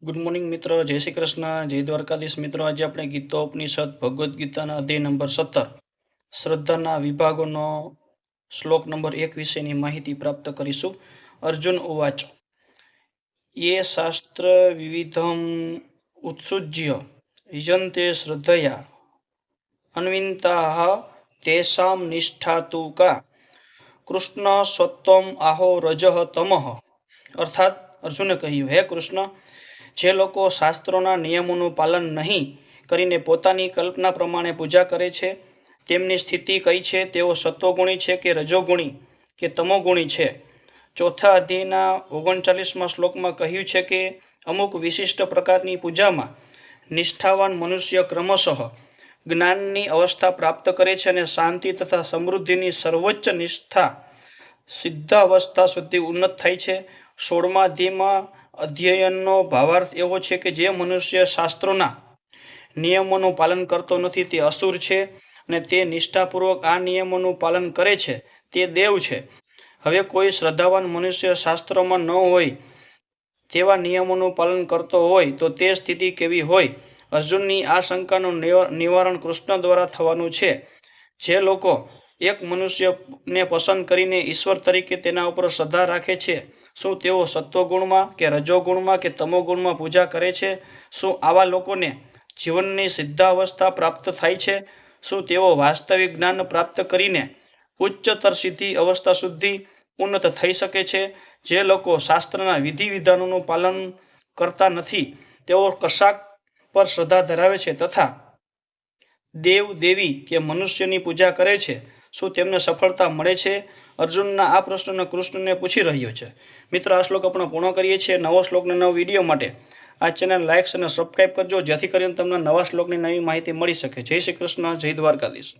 Good morning મિત્રો, જય શ્રી કૃષ્ણ, જય દ્વારકાધીશ મિત્રો। આજે આપણે ગીતોપનિષદ ભગવદ્ ગીતાના અધ્યાય નંબર 17 શ્રદ્ધાના વિભાગોનો શ્લોક નંબર 1 વિશેની માહિતી પ્રાપ્ત કરીશું। અર્જુન ઉવાચ ये शास्त्र विविधम उत्सुज्य यजन्ते श्रद्धया अन्विन्ताः तेषां निष्ठा तु का कृष्ण सत्वम आहो रजः तमः। अर्थात अर्जुने કહ્યું, હે કૃષ્ણ, જે લોકો શાસ્ત્રોના નિયમોનું પાલન નહીં કરીને પોતાની કલ્પના પ્રમાણે પૂજા કરે છે તેમની સ્થિતિ કઈ છે? તેઓ સત્વગુણી છે કે રજોગુણી કે તમોગુણી છે? ચોથા અધ્યાયના 39મા શ્લોકમાં કહ્યું છે કે અમુક વિશિષ્ટ પ્રકારની પૂજામાં નિષ્ઠાવાન મનુષ્ય ક્રમશઃ જ્ઞાનની અવસ્થા પ્રાપ્ત કરે છે અને શાંતિ તથા સમૃદ્ધિની સર્વોચ્ચ નિષ્ઠા સિદ્ધાવસ્થા સુધી ઉન્નત થાય છે। 16મા અધ્યાયમાં અધ્યયનનો ભાવાર્થ એવો છે કે જે મનુષ્ય શાસ્ત્રોના નિયમોનું પાલન કરતો નથી તે અસુર છે અને તે નિષ્ઠાપૂર્વક આ નિયમોનું પાલન કરે છે તે દેવ છે। હવે કોઈ શ્રદ્ધાવાન મનુષ્ય શાસ્ત્રોમાં ન હોય તેવા નિયમોનું પાલન કરતો હોય તો તે સ્થિતિ કેવી હોય? અર્જુનની આ શંકાનું નિવારણ કૃષ્ણ દ્વારા થવાનું છે। જે લોકો એક મનુષ્યને પસંદ કરીને ઈશ્વર તરીકે તેના ઉપર શ્રદ્ધા રાખે છે, શું તેઓ સત્વગુણમાં કે રજોગુણમાં કે તમોગુણમાં પૂજા કરે છે? શું આવા લોકોને જીવનની સિદ્ધાવસ્થા પ્રાપ્ત થાય છે? શું તેઓ વાસ્તવિક જ્ઞાન પ્રાપ્ત કરીને ઉચ્ચતર સિદ્ધિ અવસ્થા સુધી ઉન્નત થઈ શકે છે? જે લોકો શાસ્ત્રના વિધિ વિધાનોનું પાલન કરતા નથી તેઓ કશાક પર શ્રદ્ધા ધરાવે છે તથા દેવ દેવી કે મનુષ્યની પૂજા કરે છે, શું તેમને સફળતા મળે છે? અર્જુનના આ પ્રશ્નને કૃષ્ણને પૂછી રહ્યો છે। મિત્રો, આ શ્લોક આપણે પૂર્ણ કરીએ છીએ। નવો શ્લોકના નવા વિડીયો માટે આ ચેનલ લાઇક અને સબસ્ક્રાઈબ કરજો, જેથી કરીને તમને નવા શ્લોકની નવી માહિતી મળી શકે। જય શ્રી કૃષ્ણ, જય દ્વારકાધીશ।